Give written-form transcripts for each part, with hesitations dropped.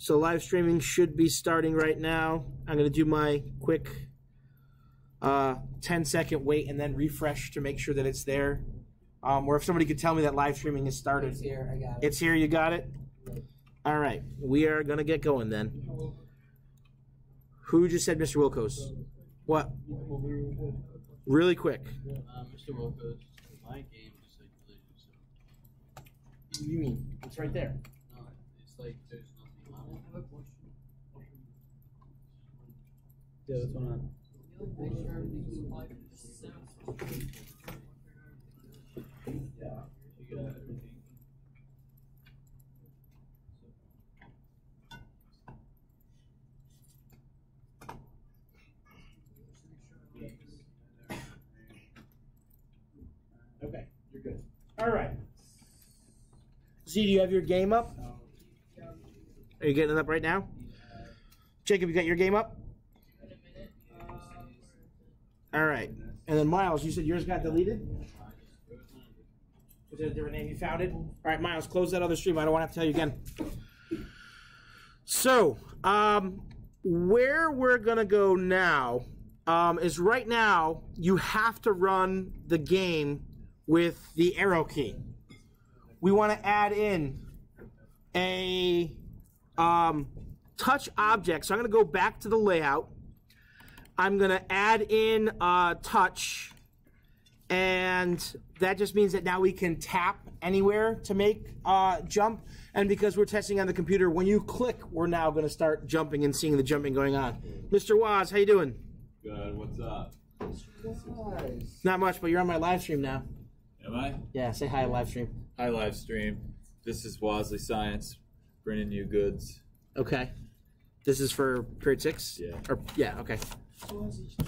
So live streaming should be starting right now. I'm going to do my quick 10-second wait and then refresh to make sure that it's there. Or if somebody could tell me that live streaming has started. It's here, I got it. It's here, you got it? All right, we are going to get going then. Who just said Mr. Wilkos? What? Really quick. Mr. Wilkos, my game just like glitched. So. What do you mean? It's right there. No, it's like there's nothing on it. Yeah, what's going on? Yeah, you got everything. Okay, you're good. All right. Z, do you have your game up? Are you getting it up right now? Jacob, you got your game up? All right. And then Miles, you said yours got deleted? Was it a different name you found it? All right, Miles, close that other stream. I don't want to have to tell you again. So, where we're going to go now is right now you have to run the game with the arrow key. We want to add in a touch object. So I'm going to go back to the layout. I'm going to add in touch, and that just means that now we can tap anywhere to make jump. And because we're testing on the computer, when you click, we're now going to start jumping and seeing the jumping going on. Mr. Waz, how you doing? Good. What's up? Not much, but you're on my live stream now. Am I? Yeah, say hi, live stream. Hi, live stream. This is Wasley Science, bringing you goods. Okay. This is for period 6? Yeah. Yeah, okay. You should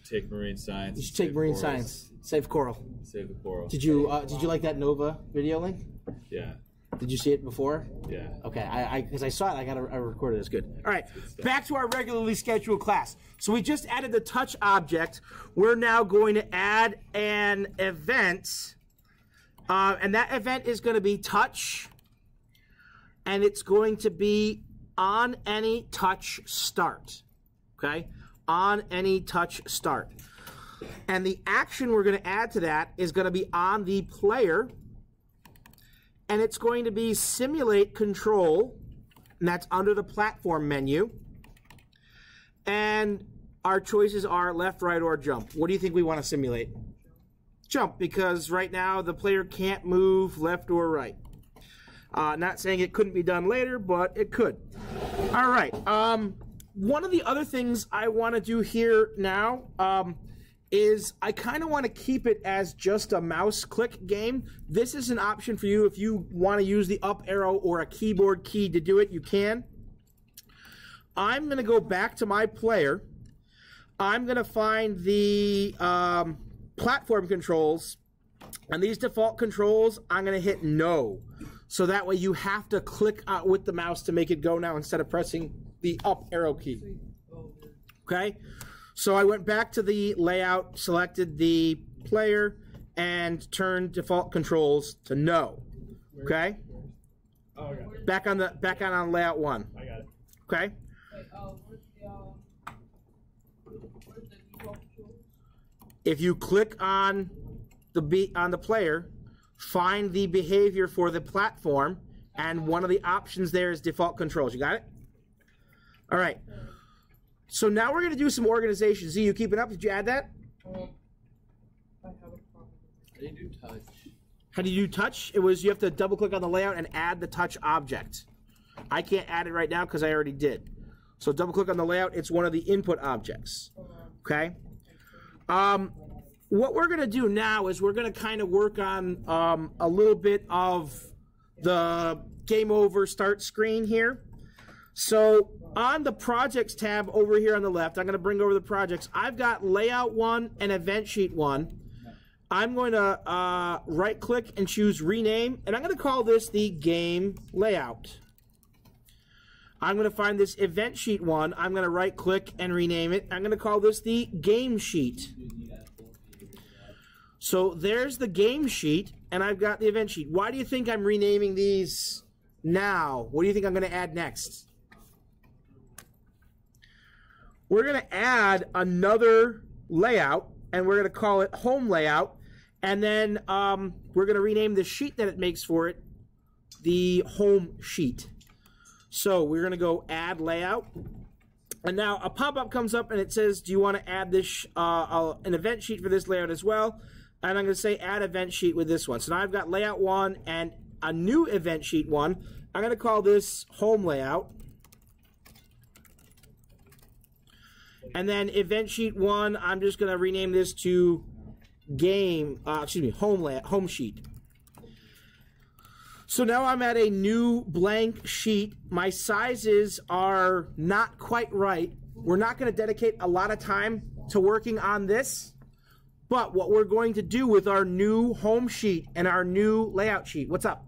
take marine science. You should take marine science. Save coral. Save the coral. Did you like that Nova video link? Yeah. Did you see it before? Yeah. Okay, because I saw it, I recorded it. It's good. All right, back to our regularly scheduled class. So we just added the touch object. We're now going to add an event, and that event is going to be touch, and it's going to be on any touch start. Okay, on any touch start. And the action we're going to add to that is going to be on the player, and it's going to be simulate control, and that's under the platform menu. And our choices are left, right, or jump. What do you think we want to simulate? Jump, because right now the player can't move left or right. Not saying it couldn't be done later, but it could. All right. One of the other things I want to do here now is I kind of want to keep it as just a mouse click game. This is an option for you. If you want to use the up arrow or a keyboard key to do it, you can. I'm going to go back to my player. I'm going to find the platform controls. And these default controls, I'm going to hit no. So that way you have to click with the mouse to make it go now instead of pressing the up arrow key. Okay? So I went back to the layout, selected the player, and turned default controls to no. Okay? Oh, I got it. Back on layout 1. I got it. Okay? If you click on the player, find the behavior for the platform, and one of the options there is default controls. You got it? All right. So now we're going to do some organization. Z, you keeping up? Did you add that? I have a problem. How do you do touch? How do you do touch? It was you have to double click on the layout and add the touch object. I can't add it right now because I already did. So double click on the layout. It's one of the input objects. Okay. What we're going to do now is we're going to kind of work on a little bit of the game over start screen here. So on the projects tab over here on the left, I'm going to bring over the projects. I've got layout 1 and event sheet 1. I'm going to right click and choose rename, and I'm going to call this the game layout. I'm going to find this event sheet 1. I'm going to right click and rename it. I'm going to call this the game sheet. So there's the game sheet, and I've got the event sheet. Why do you think I'm renaming these Now, what do you think I'm going to add next? We're going to add another layout, and we're going to call it home layout. And then we're going to rename the sheet that it makes for it the home sheet. So we're going to go add layout. And now a pop-up comes up and it says, do you want to add this an event sheet for this layout as well? And I'm going to say add event sheet with this one. So now I've got layout 1 and a new event sheet 1. I'm going to call this home layout. And then event sheet 1, I'm just going to rename this to home sheet. So now I'm at a new blank sheet. My sizes are not quite right. We're not going to dedicate a lot of time to working on this. But what we're going to do with our new home sheet and our new layout sheet, what's up?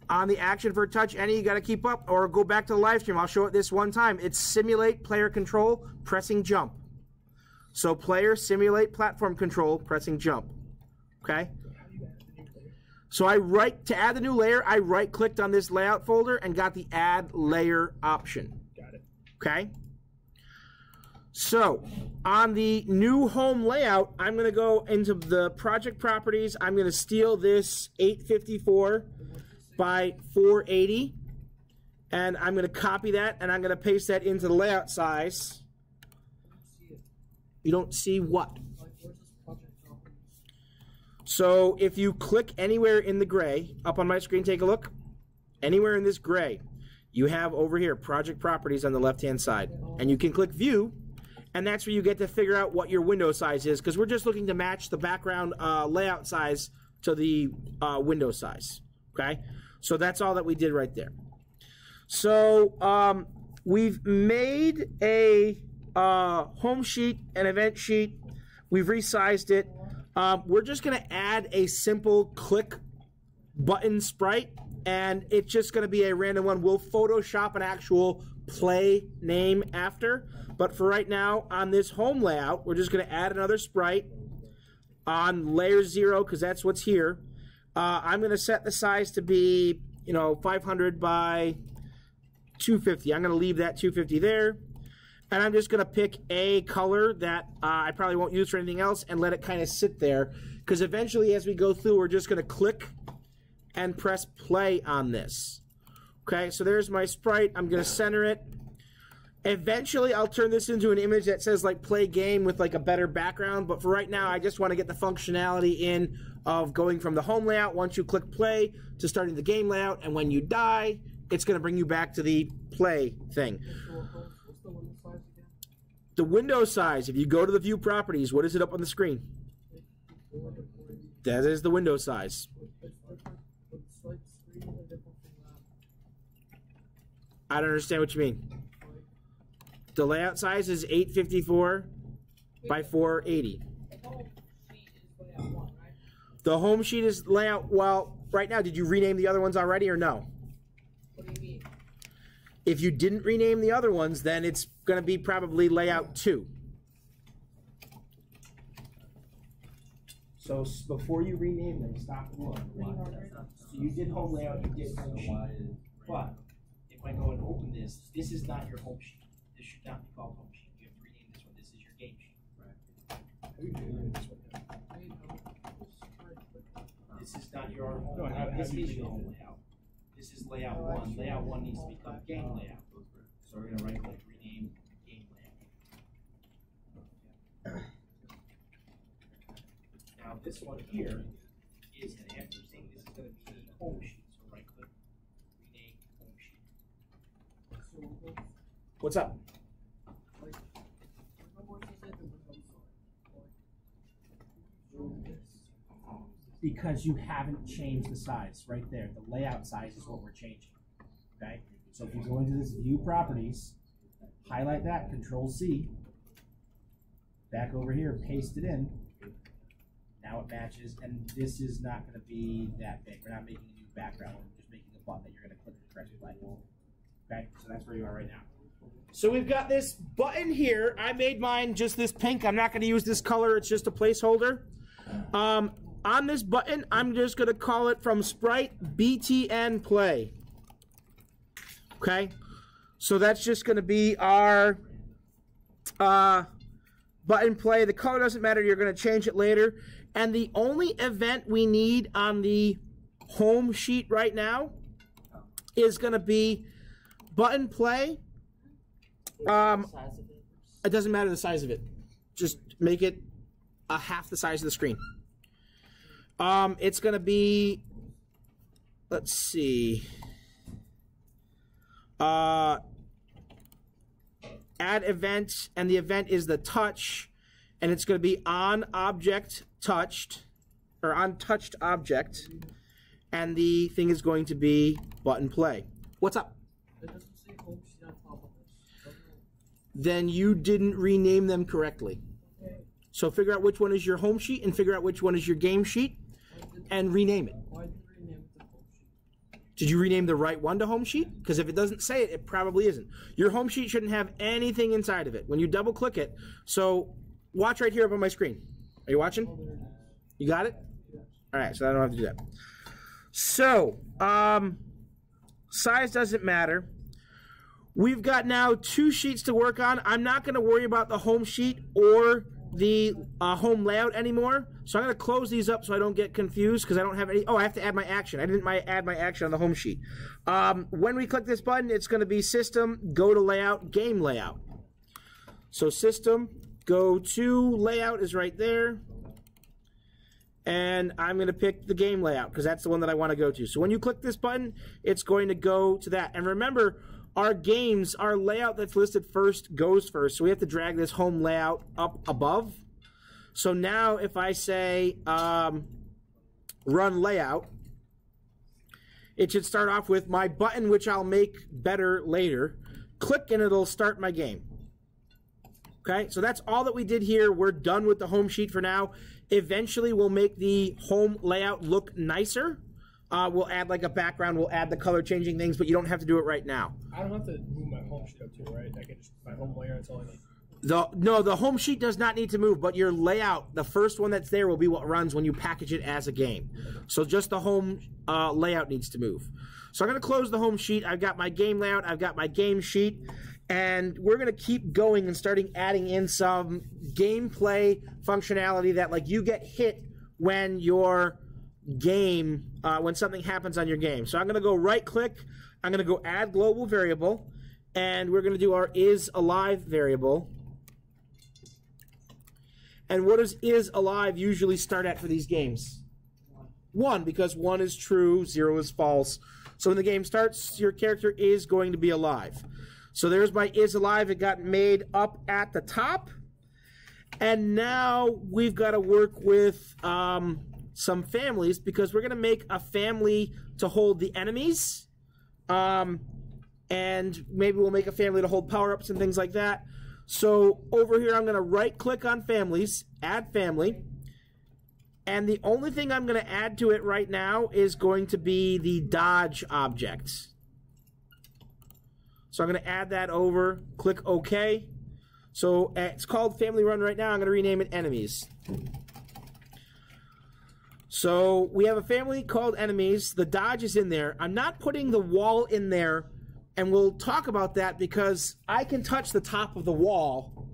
On the action for touch any, you got to keep up or go back to the live stream. I'll show it this one time. It's simulate player control, pressing jump. So player simulate platform control, pressing jump. Okay? So to add the new layer, I right-clicked on this layout folder and got the add layer option. Got it. Okay? So on the new home layout, I'm going to go into the project properties. I'm going to steal this 854 by 480, and I'm going to copy that, and I'm going to paste that into the layout size. You don't see what? So if you click anywhere in the gray, up on my screen, take a look. Anywhere in this gray, you have over here project properties on the left-hand side, and you can click view, and that's where you get to figure out what your window size is, because we're just looking to match the background layout size to the window size. Okay? So that's all that we did right there. So we've made a home sheet, an event sheet. We've resized it. We're just going to add a simple click button sprite, and it's just going to be a random one. We'll Photoshop an actual play name after. But for right now, on this home layout, we're just going to add another sprite on layer 0, because that's what's here. I'm going to set the size to be, 500 by 250. I'm going to leave that 250 there. And I'm just going to pick a color that I probably won't use for anything else and let it kind of sit there. Because eventually, as we go through, we're just going to click and press play on this. Okay, so there's my sprite. I'm going to center it. Eventually, I'll turn this into an image that says, play game with, a better background. But for right now, I just want to get the functionality in of going from the home layout, once you click play, to starting the game layout. And when you die, it's going to bring you back to the play thing. The window size, if you go to the view properties, what is it up on the screen? That is the window size. I don't understand what you mean. The layout size is 854 by 480. The home sheet is layout, well, right now, did you rename the other ones already or no? What do you mean? If you didn't rename the other ones, then it's going to be probably layout 2. So before you rename them, stop and look. So you did home layout, you did home sheet. But if I go and open this, this is not your home sheet. This should not be called home sheet. You have to rename this one. This is your game sheet. This is not your home layout. This is your home layout. This is layout 1. Layout 1 needs to become game layout. So we're going to right click rename game layout. Now this one here is an after thing. This is going to be home sheet. So right click rename home sheet. What's up? Because you haven't changed the size right there. The layout size is what we're changing. Okay? So if you go into this view properties, highlight that, Control C, back over here, paste it in. Now it matches, and this is not going to be that big. We're not making a new background. We're just making a button that you're going to click and press play. Okay? So that's where you are right now. So we've got this button here. I made mine just this pink. I'm not going to use this color. It's just a placeholder. On this button, I'm just going to call it from Sprite BTN Play. Okay? So that's just going to be our button play. The color doesn't matter. You're going to change it later. And the only event we need on the home sheet right now is going to be button play. It doesn't matter the size of it. Just make it half the size of the screen. It's going to be, let's see, add event, and the event is the touch, and it's going to be on object touched, or on touched object, and the thing is going to be button play. What's up? It doesn't say home sheet on top of this. Then you didn't rename them correctly. Okay. So figure out which one is your home sheet and figure out which one is your game sheet and rename it. Why did you rename it the home sheet? Did you rename the right one to home sheet? Because if it doesn't say it, it probably isn't. Your home sheet shouldn't have anything inside of it when you double click it. So watch right here up on my screen. Are you watching? You got it? All right, so I don't have to do that. So, size doesn't matter. We've got now 2 sheets to work on. I'm not going to worry about the home sheet or the home layout anymore. So I'm going to close these up so I don't get confused because I don't have any. Oh, I have to add my action. I didn't add my action on the home sheet. When we click this button, it's going to be System, go to Layout, Game Layout. So System, go to Layout is right there. And I'm going to pick the game layout because that's the one that I want to go to. So when you click this button, it's going to go to that. And remember, our games, our layout that's listed first goes first. So we have to drag this home layout up above. So now if I say run layout, it should start off with my button, which I'll make better later. Click and it'll start my game. Okay, so that's all that we did here. We're done with the home sheet for now. Eventually, we'll make the home layout look nicer. We'll add like a background. We'll add the color changing things, but you don't have to do it right now. I don't have to move my home sheet up too, right? I can just, my home layer, that's all I need. No, the home sheet does not need to move, but your layout, the first one that's there, will be what runs when you package it as a game. So just the home layout needs to move. So I'm going to close the home sheet. I've got my game layout. I've got my game sheet. And we're going to keep going and starting adding in some gameplay functionality that, like, you get hit when your game, when something happens on your game. So I'm going to go right-click. I'm going to go add global variable. And we're going to do our isAlive variable. And what does isAlive usually start at for these games? 1, because 1 is true, 0 is false. So when the game starts, your character is going to be alive. So there's my isAlive. It got made up at the top. And now we've got to work with some families because we're going to make a family to hold the enemies. And maybe we'll make a family to hold power-ups and things like that. So over here, I'm going to right-click on families, add family. And the only thing I'm going to add to it right now is going to be the dodge object. So I'm going to add that over, click OK. So it's called Family Run right now. I'm going to rename it Enemies. So we have a family called Enemies. The dodge is in there. I'm not putting the wall in there, and we'll talk about that because I can touch the top of the wall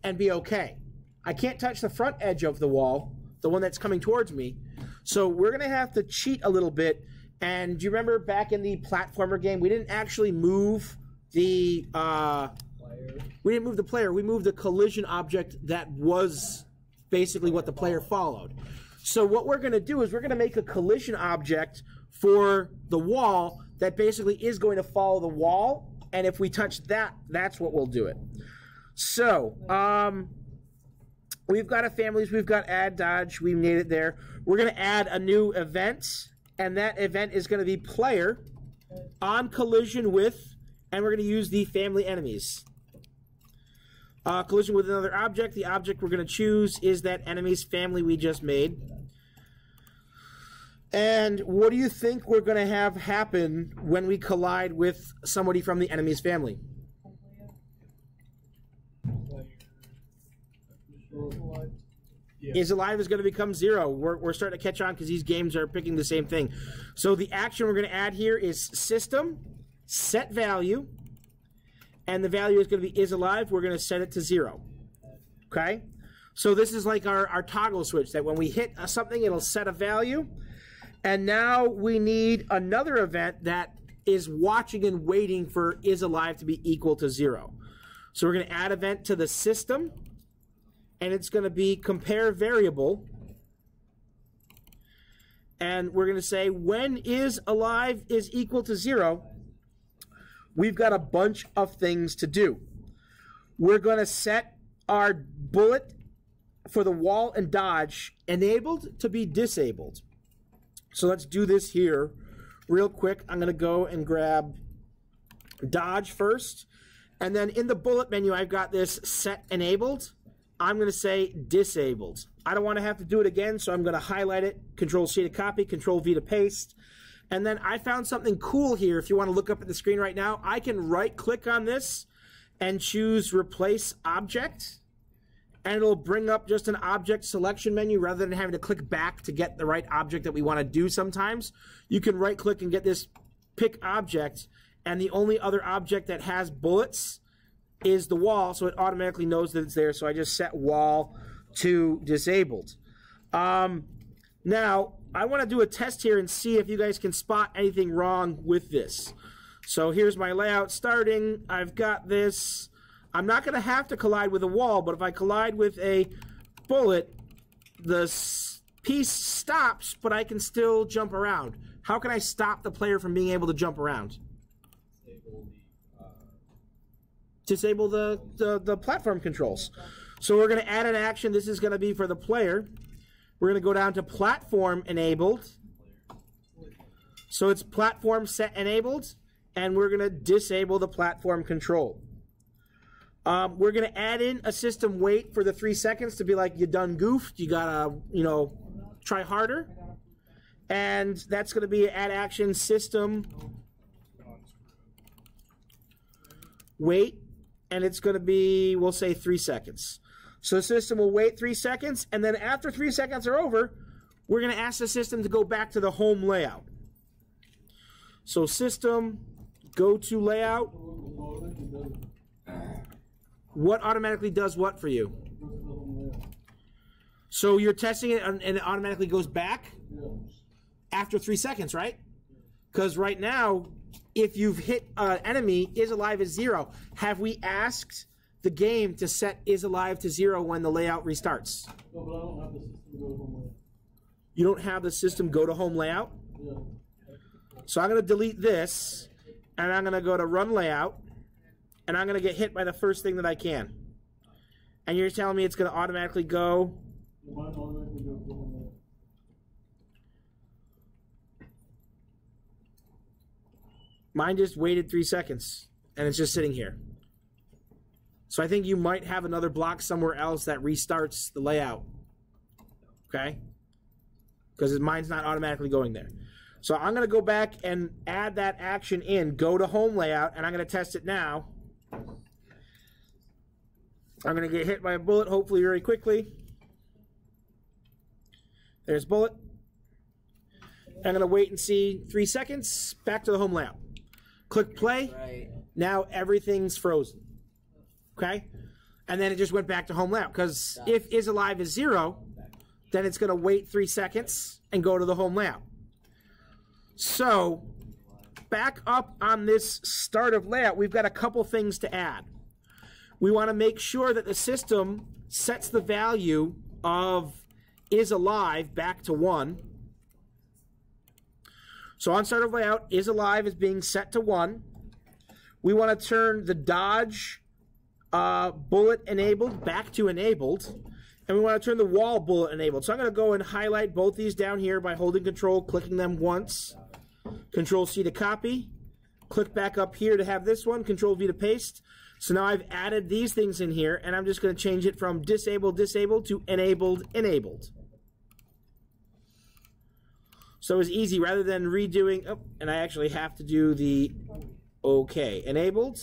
and be okay. I can't touch the front edge of the wall, the one that's coming towards me. So we're going to have to cheat a little bit. And do you remember back in the platformer game, we didn't actually move the player. We moved the collision object that was basically what the player followed. So what we're going to do is we're going to make a collision object for the wall that basically is going to follow the wall, and if we touch that, that's what will do it. So we've got a families, we've got add dodge, we made it there. We're going to add a new event, and that event is going to be player on collision with, and we're going to use the family enemies. Collision with another object. The object we're going to choose is that enemy's family we just made. And what do you think we're going to have happen when we collide with somebody from the enemy's family? Is alive is going to become 0. We're starting to catch on because these games are picking the same thing. So the action we're going to add here is system, set value, and the value is going to be is alive. We're going to set it to 0. Okay? So this is like our toggle switch that when we hit something, it'll set a value. And now we need another event that is watching and waiting for is alive to be equal to 0. So we're going to add event to the system, and it's going to be compare variable. And we're going to say when is alive is equal to 0, we've got a bunch of things to do. We're going to set our bullet for the wall and dodge enabled to be disabled. So let's do this here real quick. I'm going to go and grab dodge first. And then in the bullet menu, I've got this set enabled. I'm going to say disabled. I don't want to have to do it again, so I'm going to highlight it, Control-C to copy, Control-V to paste. And then I found something cool here. If you want to look up at the screen right now, I can right-click on this and choose Replace Object. And it'll bring up just an object selection menu rather than having to click back to get the right object that we want to do sometimes. You can right-click and get this Pick Object, and the only other object that has bullets is the wall, so it automatically knows that it's there. So I just set wall to disabled. Now, I want to do a test here and see if you guys can spot anything wrong with this. So here's my layout starting. I've got this. I'm not going to have to collide with a wall, but if I collide with a bullet, the piece stops, but I can still jump around. How can I stop the player from being able to jump around? Disable the platform controls. So we're going to add an action. This is going to be for the player. We're going to go down to platform enabled. So it's platform set enabled, and we're going to disable the platform control. We're going to add in a system wait for the 3 seconds to be like, you done goofed. You got to, try harder. And that's going to be add action system wait. And it's going to be, we'll say 3 seconds. So the system will wait 3 seconds, and then after 3 seconds are over, we're going to ask the system to go back to the home layout. So system, go to layout. What automatically does what for you? So you're testing it, and it automatically goes back after 3 seconds, right? Because right now, if you've hit an enemy, is alive is 0. Have we asked the game to set is alive to 0 when the layout restarts? No, but I don't have the system to go to home layout. You don't have the system go to home layout? Yeah. So I'm going to delete this, and I'm going to go to run layout, and I'm going to get hit by the first thing that I can. And you're telling me it's going to automatically go? Mine automatically goes to home layout. Mine just waited 3 seconds, and it's just sitting here. So I think you might have another block somewhere else that restarts the layout. Okay? Because mine's not automatically going there. So I'm going to go back and add that action in, go to home layout, and I'm going to test it now. I'm going to get hit by a bullet, hopefully very quickly. There's bullet. I'm going to wait and see 3 seconds, back to the home layout. Click play. Right. Now everything's frozen. Okay? And then it just went back to home layout. Because if is alive is 0, then it's going to wait 3 seconds and go to the home layout. So, back up on this start of layout, we've got a couple things to add. We want to make sure that the system sets the value of is alive back to 1. So on start of layout, is alive is being set to 1. We want to turn the dodge bullet enabled back to enabled. And we want to turn the wall bullet enabled. So I'm going to go and highlight both these down here by holding Control, clicking them once. Control-C to copy. Click back up here to have this one. Control-V to paste. So now I've added these things in here, and I'm just going to change it from disabled, disabled to enabled, enabled. So it was easy rather than redoing, oh, and I actually have to do the okay. Enabled.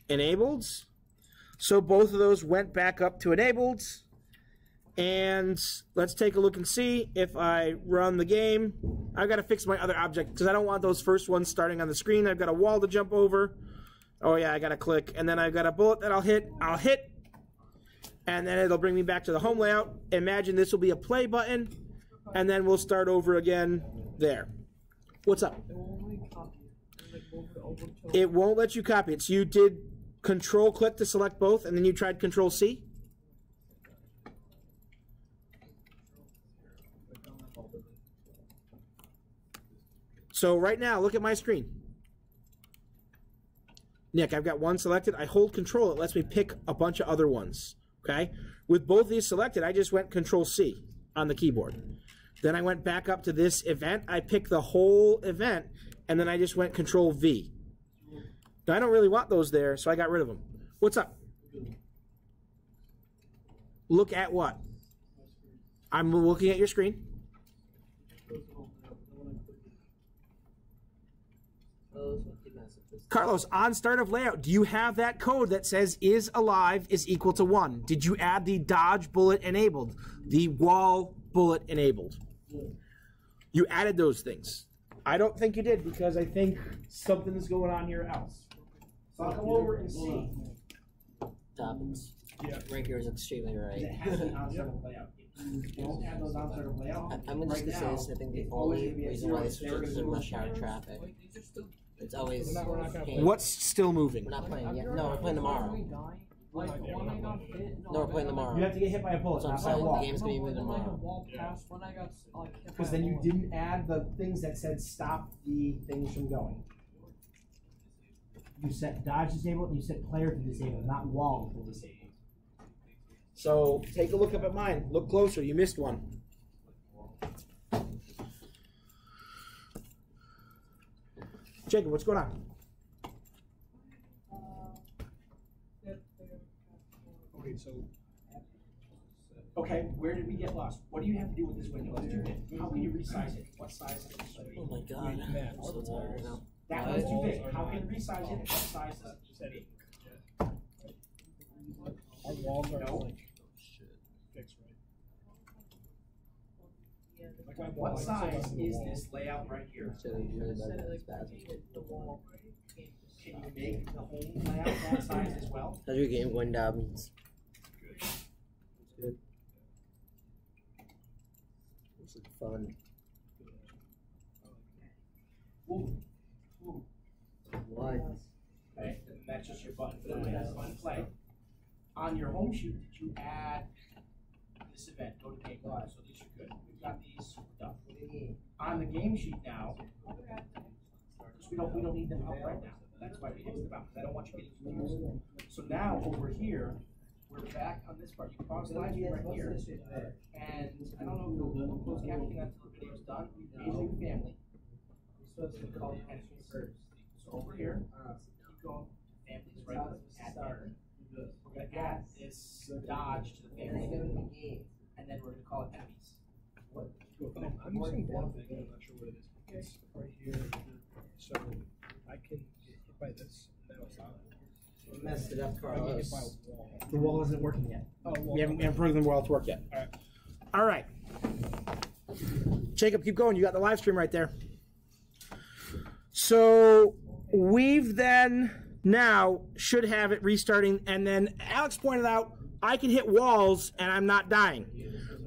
Enabled. So both of those went back up to enabled. And let's take a look and see if I run the game. I've got to fix my other object because I don't want those first ones starting on the screen. I've got a wall to jump over. Oh yeah, I got to click. And then I've got a bullet that I'll hit. And then it'll bring me back to the home layout. Imagine this will be a play button. And then we'll start over again there. What's up? It won't let you copy it. So you did Control click to select both, and then you tried Control C? So right now, look at my screen. Nick, I've got one selected. I hold Control. It lets me pick a bunch of other ones. Okay? With both these selected, I just went Control C on the keyboard. Then I went back up to this event. I picked the whole event, and then I just went Control V. Now, I don't really want those there, so I got rid of them. What's up? Look at what? I'm looking at your screen. Carlos, on start of layout, do you have that code that says is alive is equal to 1? Did you add the dodge bullet enabled? The wall bullet enabled? You added those things. I don't think you did because I think something's going on here else. So I'll come over and see. Dobbins. Yeah. Rank here is extremely right. It has an on start of layout. If you don't have those on start of layout. I'm just gonna say this. I think the only reason why this is in rush hour traffic. It's always. What's still moving? We're not playing yet. No, we're playing tomorrow. No, we're playing tomorrow. You have to get hit by a bullet, That's what I'm saying. The game's gonna be moving tomorrow. Because then you didn't add the things that said stop the things from going. You set dodge disabled and you set player to disabled, not wall to disabled. So take a look up at mine. Look closer. You missed one. Jacob, what's going on? Okay, so Okay, where did we get lost? What do you have to do with this window? It's too big. How can you resize it? What size is it? Oh my god. I'm so tired right now. That one's too big. How can you resize it? What size is it? just that 8. Our walls are like fixed, right? Like my wall What is size so is this layout right here? So you really bad at spasms. Can you make the whole layout that size as well? How's your game going, Dobbins? Good. This is fun. Ooh. Ooh. What? Okay, and that's just your button for the that's fun play. On your home sheet, did you add this event? Go to game live, so these are good. We've got these done. On the game sheet now, because we don't need them up right now. That's why we hit them out, because I don't want you getting confused. So now over here, we're back on this part. You cross the line right here, and I don't know if we'll close captioning until the video's done. We've made a new family. It's called enemies. So over here, keep going. Families, right? Add there. We're going to add this dodge to the family, and then we're going to call it enemies. I'm using one thing, I'm not sure what it is. It's right here. So I can get hit by this, and that'll stop it. You messed it up, I get hit by Carlos. a wall. The wall isn't working yet. Oh, well, We haven't proven the wall to work yet. All right. Jacob, keep going. You got the live stream right there. So we've then now should have it restarting, and then Alex pointed out I can hit walls and I'm not dying.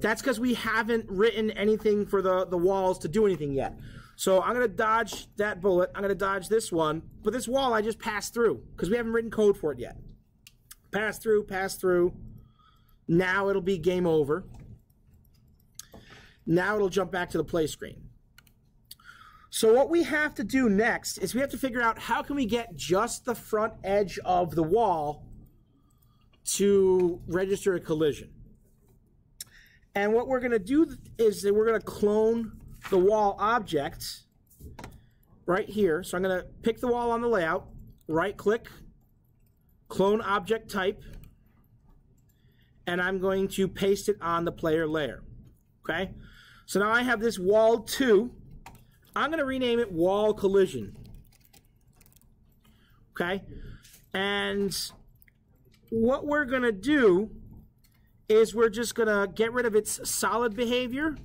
That's because we haven't written anything for the walls to do anything yet. So I'm going to dodge that bullet. I'm going to dodge this one. But this wall I just passed through because we haven't written code for it yet. Pass through, pass through. Now it'll be game over. Now it'll jump back to the play screen. So what we have to do next is we have to figure out how can we get just the front edge of the wall to register a collision. And what we're going to do is that we're going to clone the wall object right here. So I'm going to pick the wall on the layout, right click, clone object type, and I'm going to paste it on the player layer. Okay? So now I have this wall 2. I'm going to rename it wall collision. Okay? And what we're going to do is we're just going to get rid of its solid behavior.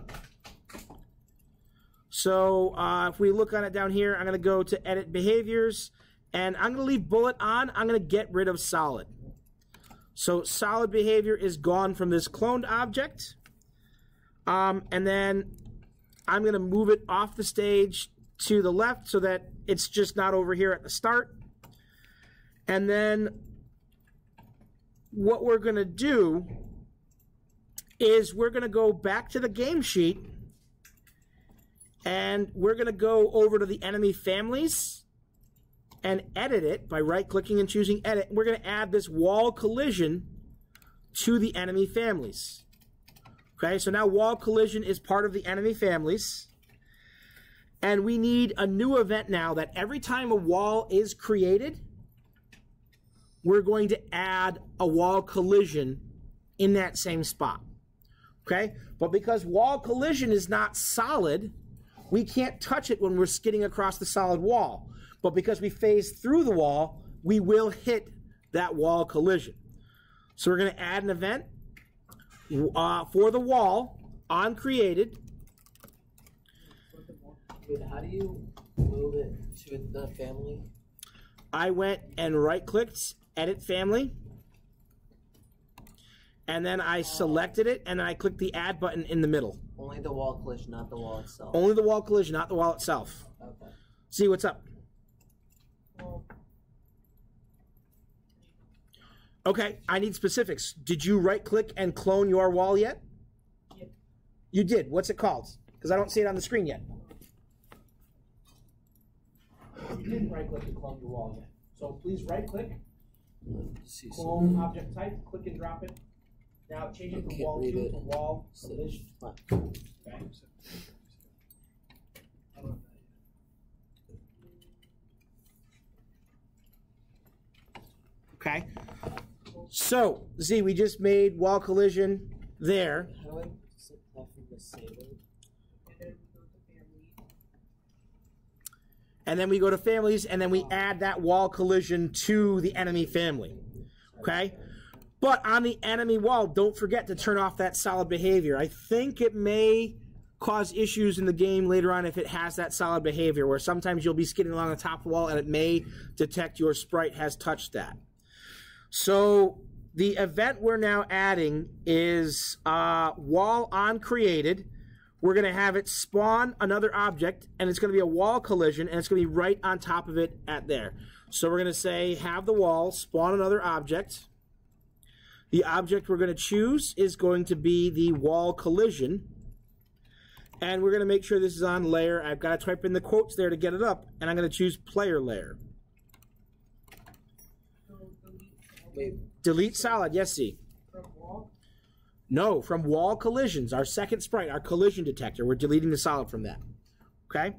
So if we look on it down here, I'm going to go to Edit Behaviors, and I'm going to leave bullet on. I'm going to get rid of solid. So solid behavior is gone from this cloned object. And then I'm going to move it off the stage to the left so that it's just not over here at the start. And then what we're going to do is we're going to go back to the game sheet, and we're going to go over to the enemy families and edit it by right-clicking and choosing Edit. We're going to add this wall collision to the enemy families. Okay, so now wall collision is part of the enemy families. And we need a new event now that every time a wall is created, we're going to add a wall collision in that same spot. Okay, but because wall collision is not solid, we can't touch it when we're skidding across the solid wall. But because we phase through the wall, we will hit that wall collision. So we're going to add an event for the wall on created. Wait, how do you move it to the family? I went and right-clicked, Edit Family, and then I selected it, and then I clicked the Add button in the middle. Only the wall collision, not the wall itself. Only the wall collision, not the wall itself. Okay. See what's up. Okay, I need specifics. Did you right-click and clone your wall yet? Yep. You did. What's it called? Because I don't see it on the screen yet. You didn't right-click and clone your wall yet. So please right-click, clone object type, click and drop it. Now change it from wall 2 to wall collision. Okay. Okay. So, Z, we just made wall collision there. How do I set that from the same? And then we go to families, and then we add that wall collision to the enemy family. Okay? But on the enemy wall, don't forget to turn off that solid behavior. I think it may cause issues in the game later on if it has that solid behavior, where sometimes you'll be skidding along the top of the wall and it may detect your sprite has touched that. So the event we're now adding is wall on created. We're going to have it spawn another object, and it's going to be a wall collision, and it's going to be right on top of it at there. So we're going to say have the wall spawn another object. The object we're going to choose is going to be the wall collision. And we're going to make sure this is on layer. I've got to type in the quotes there to get it up, and I'm going to choose player layer. Delete solid. Yes, C. No, from wall collisions, our second sprite, our collision detector. We're deleting the solid from that. Okay?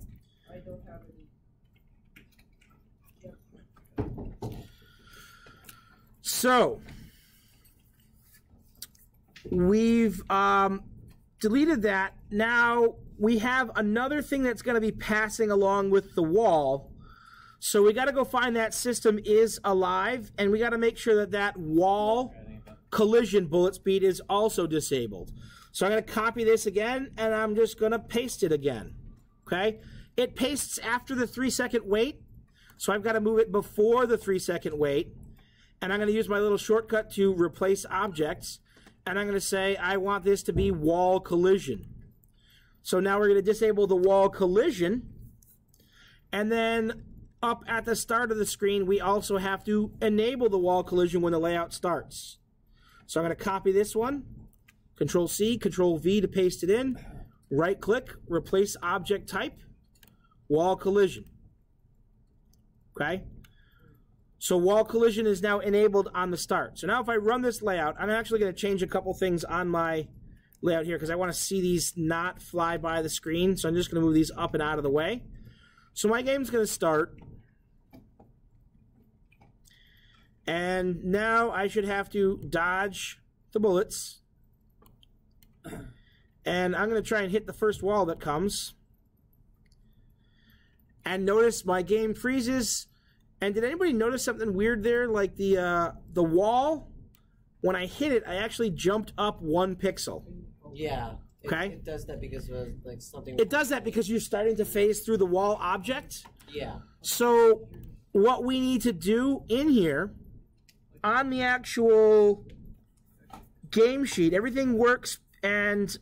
I don't have any. So, we've deleted that. Now, we have another thing that's going to be passing along with the wall. So we got to go find that system is alive, and we got to make sure that that wall collision bullet speed is also disabled. So I'm going to copy this again, and I'm just going to paste it again. Okay? It pastes after the 3-second wait, so I've got to move it before the 3-second wait, and I'm going to use my little shortcut to replace objects, and I'm going to say I want this to be wall collision. So now we're going to disable the wall collision, and then up at the start of the screen, we also have to enable the wall collision when the layout starts. So I'm going to copy this one, Control-C, Control-V to paste it in, right-click, replace object type, wall collision. Okay? So wall collision is now enabled on the start. So now if I run this layout, I'm actually going to change a couple things on my layout here because I want to see these not fly by the screen. So I'm just going to move these up and out of the way. So my game's going to start. And now I should have to dodge the bullets. And I'm going to try and hit the first wall that comes. And notice my game freezes. And did anybody notice something weird there? Like the wall when I hit it, I actually jumped up 1 pixel. Yeah. Okay. It does that because of like something. It does that because you're starting to phase through the wall object. Yeah. So what we need to do in here, on the actual game sheet, everything works and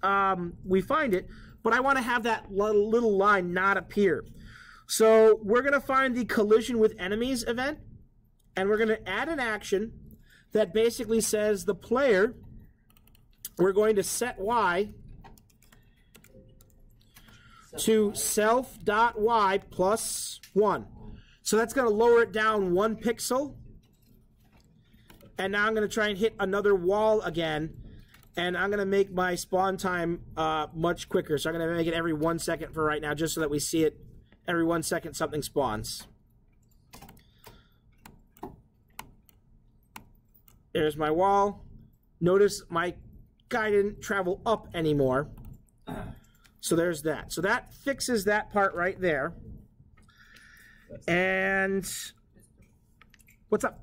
we find it, but I want to have that little line not appear. So we're going to find the collision with enemies event, and we're going to add an action that basically says the player, we're going to set Y to self.y plus 1. So that's going to lower it down 1 pixel. And now I'm going to try and hit another wall again. And I'm going to make my spawn time much quicker. So I'm going to make it every 1 second for right now, just so that we see it every 1 second something spawns. There's my wall. Notice my guy didn't travel up anymore. So there's that. So that fixes that part right there. And what's up?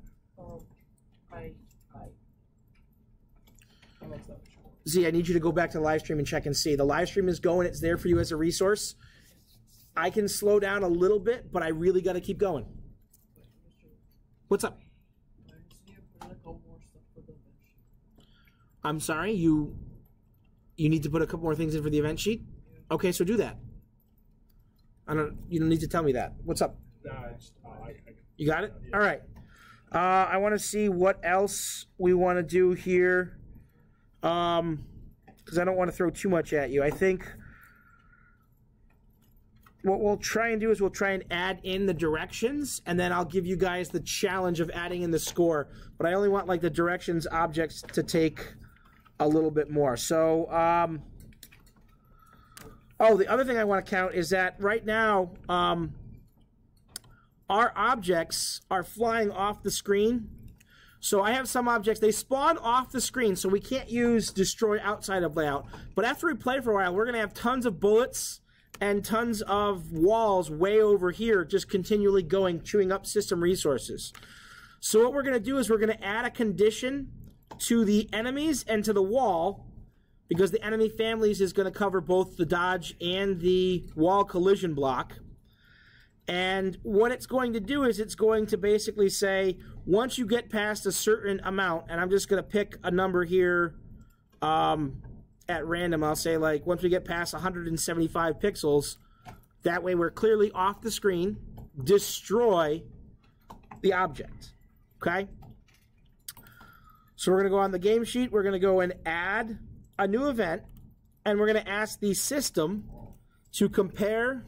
Z, I need you to go back to the live stream and check and see. The live stream is going. It's there for you as a resource. I can slow down a little bit, but I really got to keep going. What's up? I'm sorry, you need to put a couple more things in for the event sheet? Okay, so do that. You don't need to tell me that. What's up? You got it? All right. I want to see what else we want to do here. Because I don't want to throw too much at you. I think what we'll try and do is we'll try and add in the directions, and then I'll give you guys the challenge of adding in the score. But I only want like the directions objects to take a little bit more. So, oh, the other thing I want to count is that right now, our objects are flying off the screen. So I have some objects, they spawn off the screen, so we can't use destroy outside of layout. But after we play for a while, we're going to have tons of bullets and tons of walls way over here just continually going, chewing up system resources. So what we're going to do is we're going to add a condition to the enemies and to the wall, because the enemy families is going to cover both the dodge and the wall collision block. And what it's going to do is it's going to basically say, once you get past a certain amount, and I'm just going to pick a number here at random, I'll say like once we get past 175 pixels, that way we're clearly off the screen, destroy the object, okay? So we're going to go on the game sheet, we're going to go and add a new event, and we're going to ask the system to compare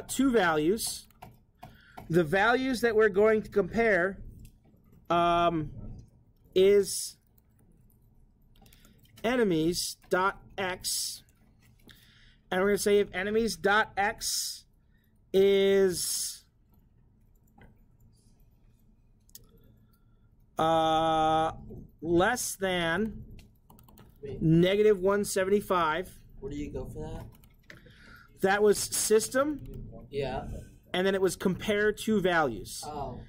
two values. The values that we're going to compare is enemies.x, and we're going to say if enemies.x is less than negative 175. Where do you go for that? That was system. Yeah. And then it was compare two values. Oh.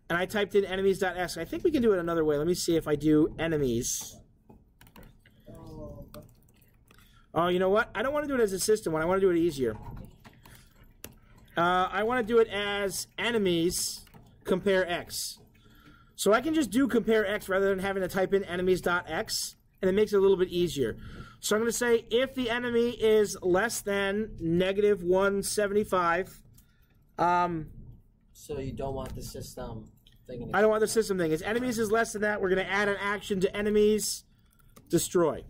And I typed in enemies.x. I think we can do it another way. Let me see if I do enemies. Oh, you know what? I don't want to do it as a system one. I want to do it easier. I want to do it as enemies compare x. So I can just do compare x rather than having to type in enemies.x, and it makes it a little bit easier. So I'm going to say if the enemy is less than negative 175. So you don't want the system thing. I don't want the system thing. If enemies is less than that, we're going to add an action to enemies, destroy.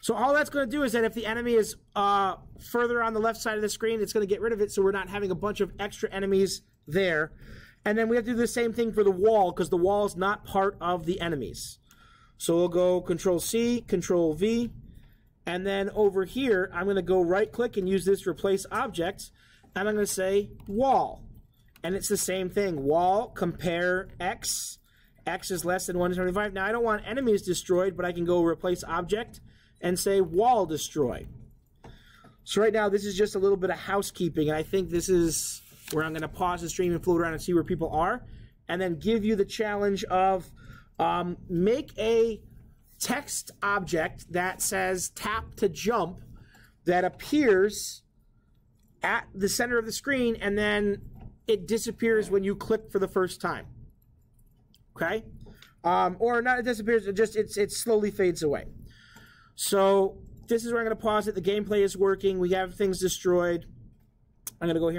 So all that's going to do is that if the enemy is further on the left side of the screen, it's going to get rid of it so we're not having a bunch of extra enemies there. And then we have to do the same thing for the wall because the wall is not part of the enemies. So we'll go Control-C, Control-V, and then over here, I'm going to go right-click and use this Replace Object, and I'm going to say Wall. And it's the same thing. Wall, compare X. X is less than 175. Now, I don't want enemies destroyed, but I can go Replace Object and say Wall Destroy. So right now, this is just a little bit of housekeeping, and I think this is where I'm going to pause the stream and float around and see where people are, and then give you the challenge of make a text object that says tap to jump that appears at the center of the screen, and then it disappears when you click for the first time. Okay? Or not, it disappears, it slowly fades away. So this is where I'm going to pause it. The gameplay is working. We have things destroyed. I'm going to go here.